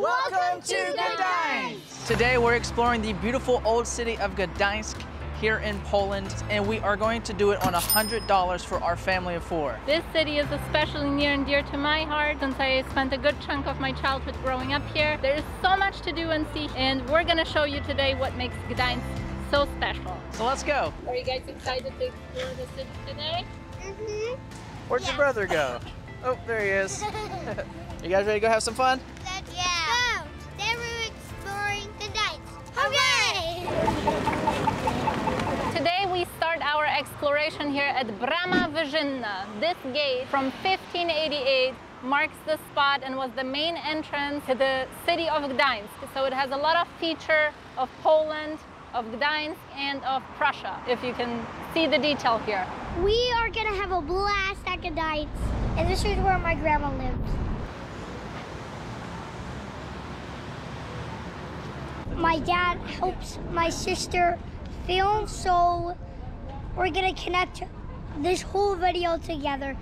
Welcome to Gdańsk! Today we're exploring the beautiful old city of Gdańsk here in Poland, and we are going to do it on $100 for our family of 4. This city is especially near and dear to my heart since I spent a good chunk of my childhood growing up here. There is so much to do and see, and we're going to show you today what makes Gdańsk so special. So let's go. Are you guys excited to explore the city today? Mm-hmm. Where'd your brother go? Oh, there he is. You guys ready to go have some fun? Yeah. Go! Today we're exploring Gdańsk. Hooray! Today we start our exploration here at Brama Wyżynna. This gate from 1588 marks the spot and was the main entrance to the city of Gdańsk. So it has a lot of feature of Poland, of Gdańsk, and of Prussia, if you can see the detail here. We are gonna have a blast at Gdańsk, and this is where my grandma lives. My dad helps my sister film, so we're gonna connect this whole video together.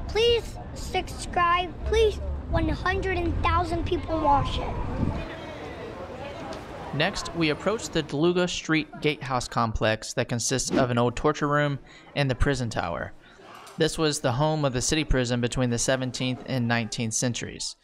Please subscribe. Please, 100,000 people watch it. Next, we approach the Droga Street Gatehouse complex that consists of an old torture room and the prison tower. This was the home of the city prison between the 17th and 19th centuries.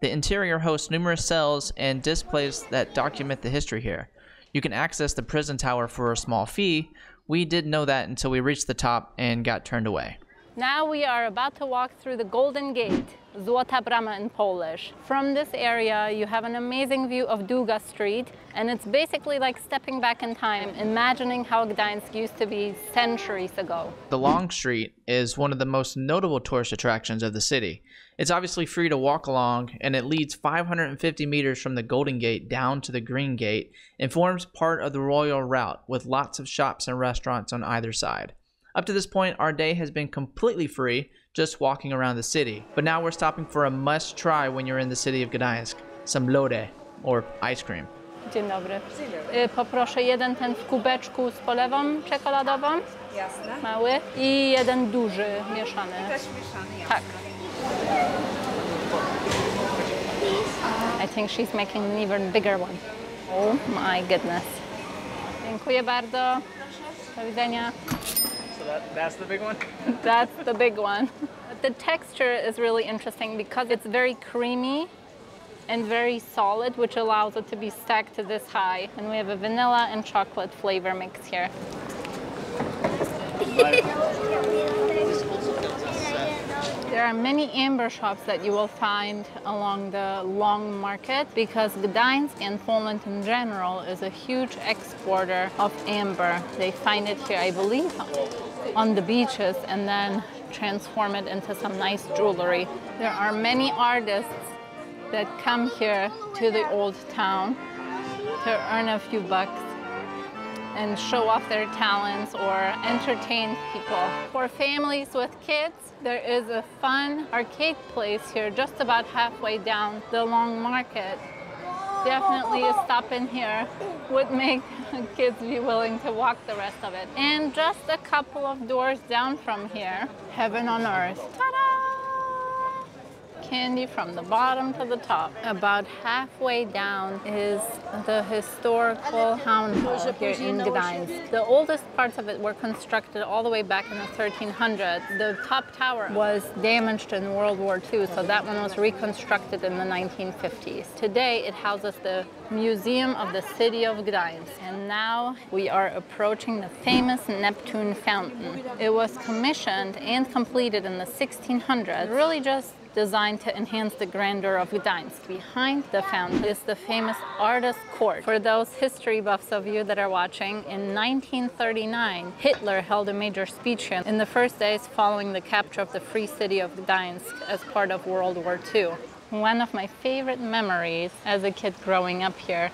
The interior hosts numerous cells and displays that document the history here. You can access the prison tower for a small fee. We didn't know that until we reached the top and got turned away. Now we are about to walk through the Golden Gate, Złota Brama in Polish. From this area, you have an amazing view of Droga Street, and it's basically like stepping back in time, imagining how Gdańsk used to be centuries ago. The Long Street is one of the most notable tourist attractions of the city. It's obviously free to walk along, and it leads 550 meters from the Golden Gate down to the Green Gate and forms part of the Royal Route with lots of shops and restaurants on either side. Up to this point, our day has been completely free, just walking around the city. But now we're stopping for a must-try when you're in the city of Gdańsk, some lody, or ice cream. Dzień dobry. Poproszę jeden ten w kubeczku z polewą czekoladową. Jasne. Mały. I jeden duży, mieszany. Też mieszany, jasne. Tak. I think she's making an even bigger one. Oh my goodness. Dziękuję bardzo. Do widzenia. So that's the big one? That's the big one. The texture is really interesting because it's very creamy and very solid, which allows it to be stacked to this high. And we have a vanilla and chocolate flavor mix here. There are many amber shops that you will find along the Long Market because Gdańsk and Poland in general is a huge exporter of amber. They find it here, I believe, on the beaches and then transform it into some nice jewelry. There are many artists that come here to the old town to earn a few bucks and show off their talents or entertain people. For families with kids, there is a fun arcade place here just about halfway down the Long Market. Definitely a stop in here would make kids be willing to walk the rest of it. And just a couple of doors down from here, Heaven on Earth. Ta-da! Candy from the bottom to the top. About halfway down is the historical town hall here in Gdańsk. The oldest parts of it were constructed all the way back in the 1300s. The top tower was damaged in World War II, so that one was reconstructed in the 1950s. Today it houses the Museum of the City of Gdańsk. And now we are approaching the famous Neptune Fountain. It was commissioned and completed in the 1600s, really just designed to enhance the grandeur of Gdańsk. Behind the fountain is the famous Artist Court. For those history buffs of you that are watching, in 1939, Hitler held a major speech here in the first days following the capture of the free city of Gdańsk as part of World War II. One of my favorite memories as a kid growing up here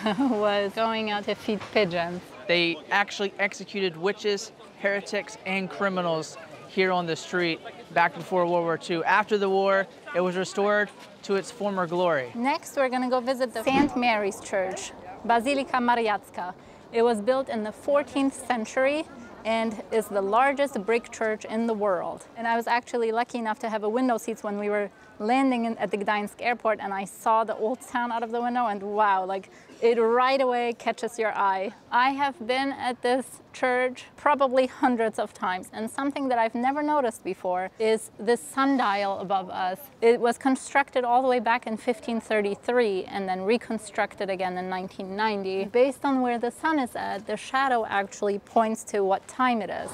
was going out to feed pigeons. They actually executed witches, heretics, and criminals here on the street back before World War II. After the war, it was restored to its former glory. Next, we're going to go visit the St. Mary's Church, Bazylika Mariacka. It was built in the 14th century and is the largest brick church in the world. And I was actually lucky enough to have a window seats when we were landing at the Gdańsk airport and I saw the old town out of the window, and wow, like it right away catches your eye. I have been at this church probably hundreds of times, and something that I've never noticed before is this sundial above us. It was constructed all the way back in 1533 and then reconstructed again in 1990. Based on where the sun is at, the shadow actually points to what time it is.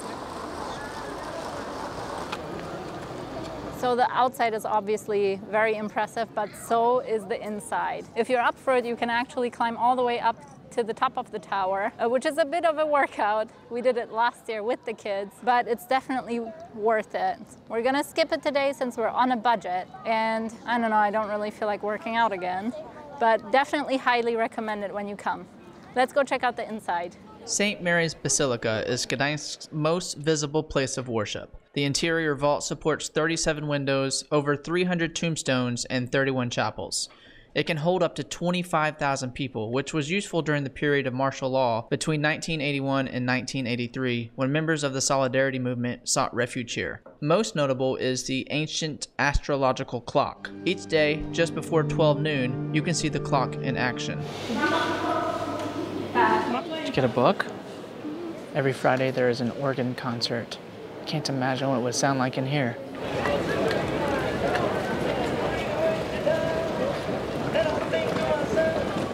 So the outside is obviously very impressive, but so is the inside. If you're up for it, you can actually climb all the way up to the top of the tower, which is a bit of a workout. We did it last year with the kids, but it's definitely worth it. We're gonna skip it today since we're on a budget, and I don't know, I don't really feel like working out again, but definitely highly recommend it when you come. Let's go check out the inside. St. Mary's Basilica is Gdańsk's most visible place of worship. The interior vault supports 37 windows, over 300 tombstones, and 31 chapels. It can hold up to 25,000 people, which was useful during the period of martial law between 1981 and 1983, when members of the Solidarity movement sought refuge here. Most notable is the ancient astrological clock. Each day, just before 12 noon, you can see the clock in action. Did you get a book? Every Friday there is an organ concert. I can't imagine what it would sound like in here.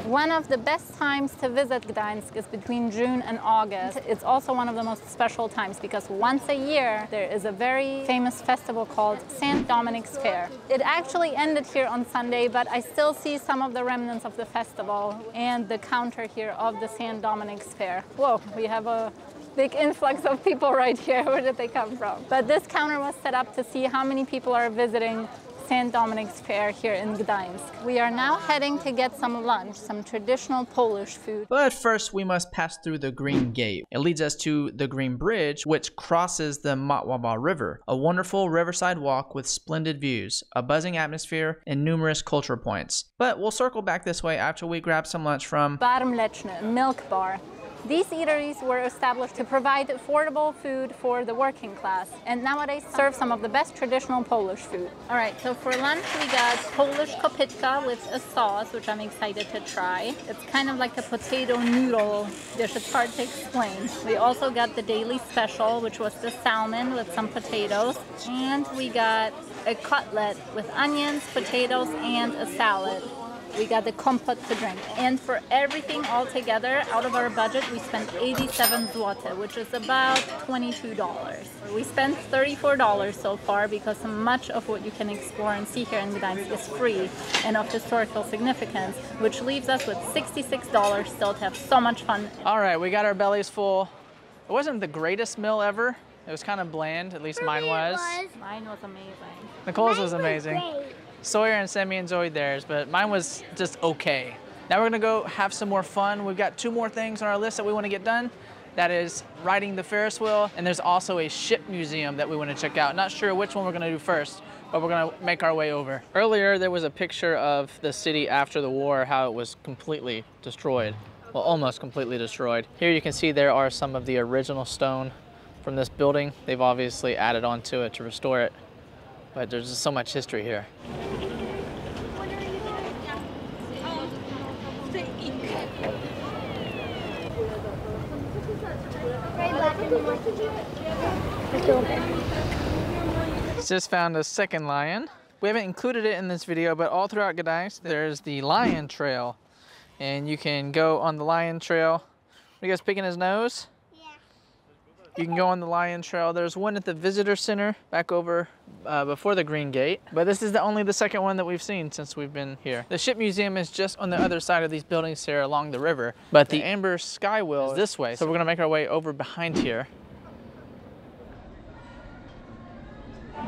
One of the best times to visit Gdańsk is between June and August. It's also one of the most special times because once a year there is a very famous festival called St. Dominic's Fair. It actually ended here on Sunday, but I still see some of the remnants of the festival and the counter here of the St. Dominic's Fair. Whoa, we have a big influx of people right here. Where did they come from? But this counter was set up to see how many people are visiting St. Dominic's Fair here in Gdańsk. We are now heading to get some lunch, some traditional Polish food. But first we must pass through the Green Gate. It leads us to the Green Bridge, which crosses the Motłaba River, a wonderful riverside walk with splendid views, a buzzing atmosphere, and numerous culture points. But we'll circle back this way after we grab some lunch from Bar Mleczny, a milk bar. These eateries were established to provide affordable food for the working class, and nowadays serve some of the best traditional Polish food. All right, so for lunch we got Polish kopytka with a sauce, which I'm excited to try. It's kind of like a potato noodle dish. It's hard to explain. We also got the daily special, which was the salmon with some potatoes, and we got a cutlet with onions, potatoes, and a salad. We got the kompot to drink. And for everything all together, out of our budget, we spent 87 zloty, which is about $22. We spent $34 so far because much of what you can explore and see here in Gdańsk is free and of historical significance, which leaves us with $66 still to have so much fun. All right, we got our bellies full. It wasn't the greatest meal ever. It was kind of bland, at least mine was. Mine was amazing. Nicole's was amazing. Sawyer and Sammy enjoyed theirs, but mine was just okay. Now we're gonna go have some more fun. We've got 2 more things on our list that we wanna get done. That is riding the Ferris wheel, and there's also a ship museum that we wanna check out. Not sure which one we're gonna do first, but we're gonna make our way over. Earlier, there was a picture of the city after the war, how it was completely destroyed. Well, almost completely destroyed. Here you can see there are some of the original stone from this building. They've obviously added on to it to restore it, but there's just so much history here. Just found a second lion. We haven't included it in this video, but all throughout Gdańsk, there's the lion trail. And you can go on the lion trail. Are you guys picking his nose? Yeah. You can go on the lion trail. There's one at the visitor center back over before the Green Gate. But this is only the second one that we've seen since we've been here. The ship museum is just on the other side of these buildings here along the river. But the amber sky wheel is this way. So we're gonna make our way over behind here.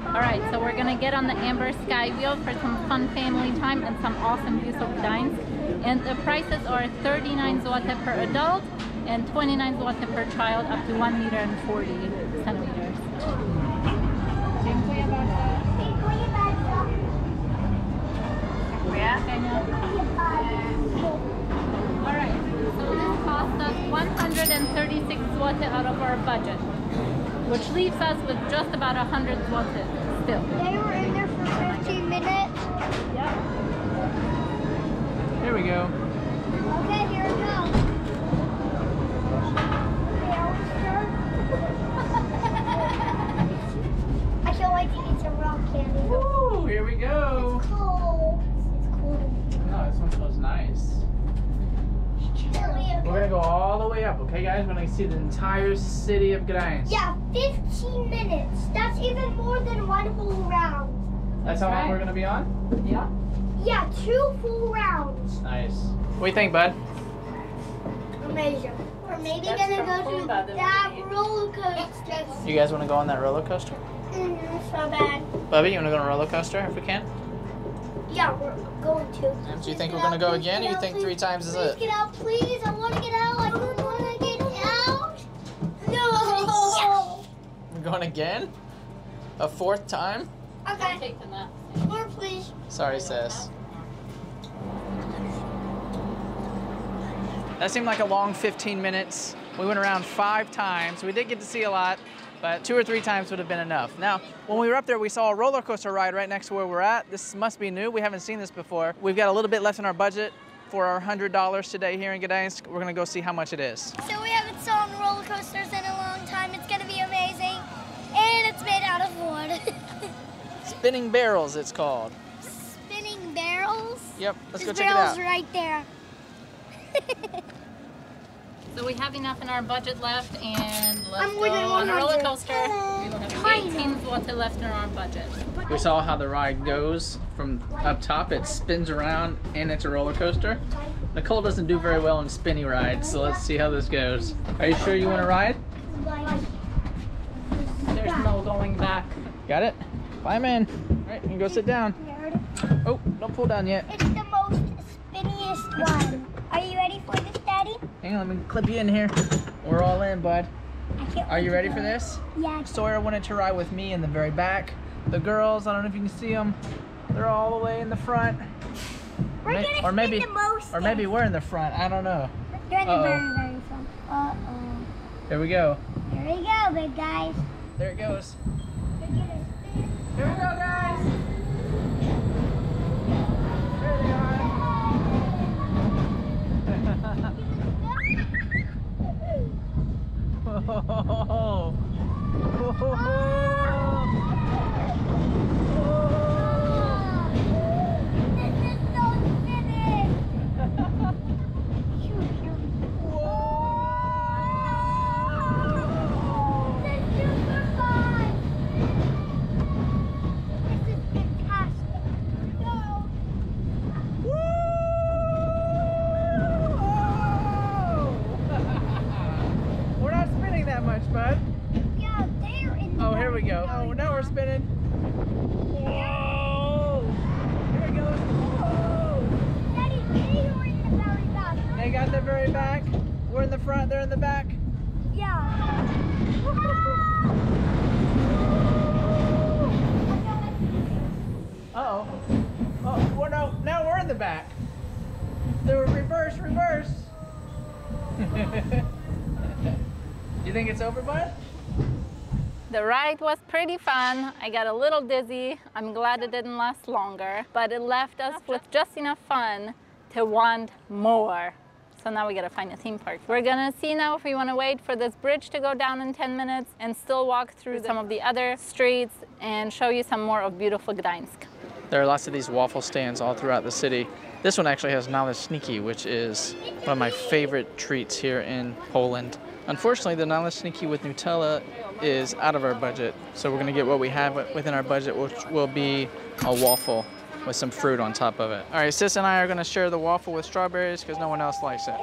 All right, so we're gonna get on the amber sky wheel for some fun family time and some awesome views of Gdańsk. And the prices are 39 zloty per adult and 29 zloty per child, up to 1 meter and 40 centimeters. Dziękuję bardzo. Dziękuję bardzo. All right, so this cost us 136 zloty out of our budget, which leaves us with just about 100 zloty still. They were in there for 15 minutes. Yep. Here we go. Okay, here we go. I can't wait to eat some rock candy. Woo, here we go. It's cold. It's cold. No, this one smells nice. We're gonna go all the way up, okay guys? We're gonna see the entire city of Gdańsk. Yeah, 15 minutes. That's even more than one whole round. That's how long we're gonna be on? Yeah. Yeah, 2 full rounds. Nice. What do you think, bud? Amazing. We're maybe That's gonna from go to Cuba, that roller coaster. You guys wanna go on that roller coaster? So bad. Bubby, you wanna go on a roller coaster if we can? Yeah, we're going to. Do you think we're gonna go again, or you think 3 times is Please it? get out, please. I want to get out. I don't want to get out. No. We're going again? A 4th time? Okay. Take the nap. More, please. Sorry, sis. That seemed like a long 15 minutes. We went around 5 times. We did get to see a lot, but 2 or 3 times would have been enough. Now, when we were up there, we saw a roller coaster ride right next to where we're at. This must be new. We haven't seen this before. We've got a little bit left in our budget for our $100 today here in Gdańsk. We're gonna go see how much it is. So we haven't saw roller coasters in a long time. It's gonna be amazing, and it's made out of wood. Spinning barrels, it's called. Spinning barrels. Yep, let's go There's check it barrels out. right there. So we have enough in our budget left, and let's I'm go winning on a roller 100. coaster. We will have 18 zloty left in our budget. We saw how the ride goes from up top. It spins around and it's a roller coaster. Nicole doesn't do very well in spinny rides, so let's see how this goes. Are you sure you want to ride? There's no going back. Got it? Climb in. All right, you can go sit down. Oh, don't pull down yet. It's the most spinniest one. Are you ready for this, Daddy? Hang on, let me clip you in here. We're all in, bud. I can't Are wait you to ready go. for this? Yeah. Sawyer wanted to ride with me in the very back. The girls, I don't know if you can see them, they're all the way in the front. We're gonna or spin maybe, the most. or maybe we're in the front. I don't know. You're in the Uh-oh. very, very front. Uh-oh. Here we go. Here we go, big guys. There it goes. We're gonna spin. Here we go, guys. There they are. Whoa. This is so spinning. This is super fun. This is fantastic. We're not spinning that much, bud. Yeah, they're in the Oh, here we go. very Oh, now we're spinning. Whoa! Here it goes. Whoa! Daddy, they are in the very back. They got the very back. We're in the front, they're in the back. Yeah. Uh-oh. Oh, well, no, now we're in the back. They were reverse. You think it's over, bud? The ride was pretty fun. I got a little dizzy. I'm glad it didn't last longer, but it left us with just enough fun to want more. So now we gotta find a theme park. We're gonna see now if we wanna wait for this bridge to go down in 10 minutes and still walk through some of the other streets and show you some more of beautiful Gdańsk. There are lots of these waffle stands all throughout the city. This one actually has naleśniki, which is one of my favorite treats here in Poland. Unfortunately, the naleśniki with Nutella is out of our budget, so we're gonna get what we have within our budget, which will be a waffle with some fruit on top of it. All right, Sis and I are gonna share the waffle with strawberries because no one else likes it.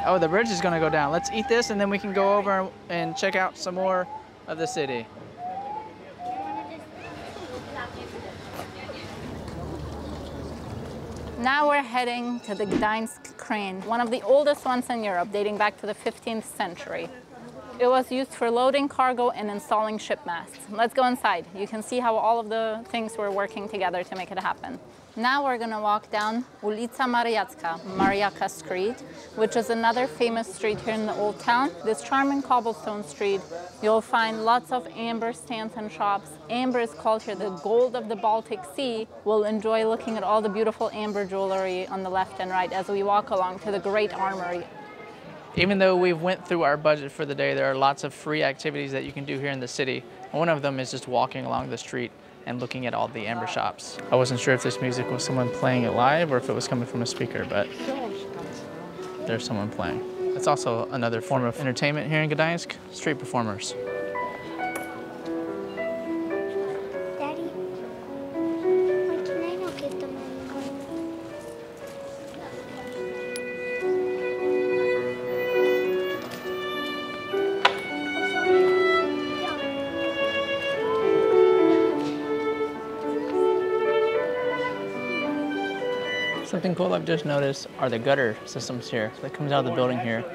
Oh, the bridge is gonna go down. Let's eat this and then we can go over and check out some more of the city. Now we're heading to the Gdańsk crane, one of the oldest ones in Europe, dating back to the 15th century. It was used for loading cargo and installing ship masts. Let's go inside. You can see how all of the things were working together to make it happen. Now we're gonna walk down Ulica Mariacka, Mariacka Street, which is another famous street here in the old town. This charming cobblestone street, you'll find lots of amber stands and shops. Amber is called here the gold of the Baltic Sea. We'll enjoy looking at all the beautiful amber jewelry on the left and right as we walk along to the Great Armory. Even though we went through our budget for the day, there are lots of free activities that you can do here in the city. One of them is just walking along the street and looking at all the amber shops. I wasn't sure if this music was someone playing it live or if it was coming from a speaker, but there's someone playing. It's also another form of entertainment here in Gdańsk, street performers. Daddy, why can I not get them on? Something cool I've just noticed are the gutter systems here. So it comes out of the building here,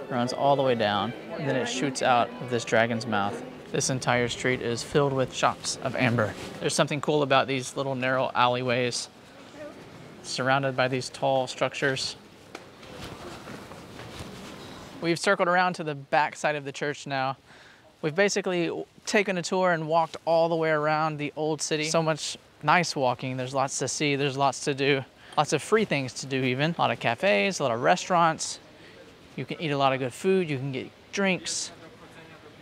runs all the way down, and then it shoots out of this dragon's mouth. This entire street is filled with shops of amber. There's something cool about these little narrow alleyways surrounded by these tall structures. We've circled around to the back side of the church now. We've basically taken a tour and walked all the way around the old city. So much nice walking. There's lots to see, there's lots to do. Lots of free things to do even. A lot of cafes, a lot of restaurants. You can eat a lot of good food, you can get drinks.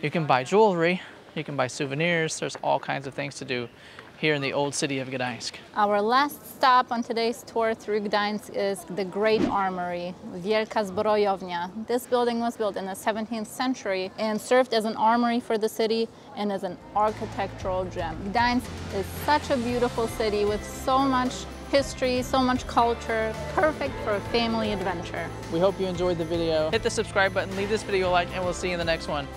You can buy jewelry, you can buy souvenirs. There's all kinds of things to do here in the old city of Gdańsk. Our last stop on today's tour through Gdańsk is the Great Armory, Wielka Zbrojownia. This building was built in the 17th century and served as an armory for the city and as an architectural gem. Gdańsk is such a beautiful city with so much history, so much culture, perfect for a family adventure. We hope you enjoyed the video. Hit the subscribe button, leave this video a like, and we'll see you in the next one.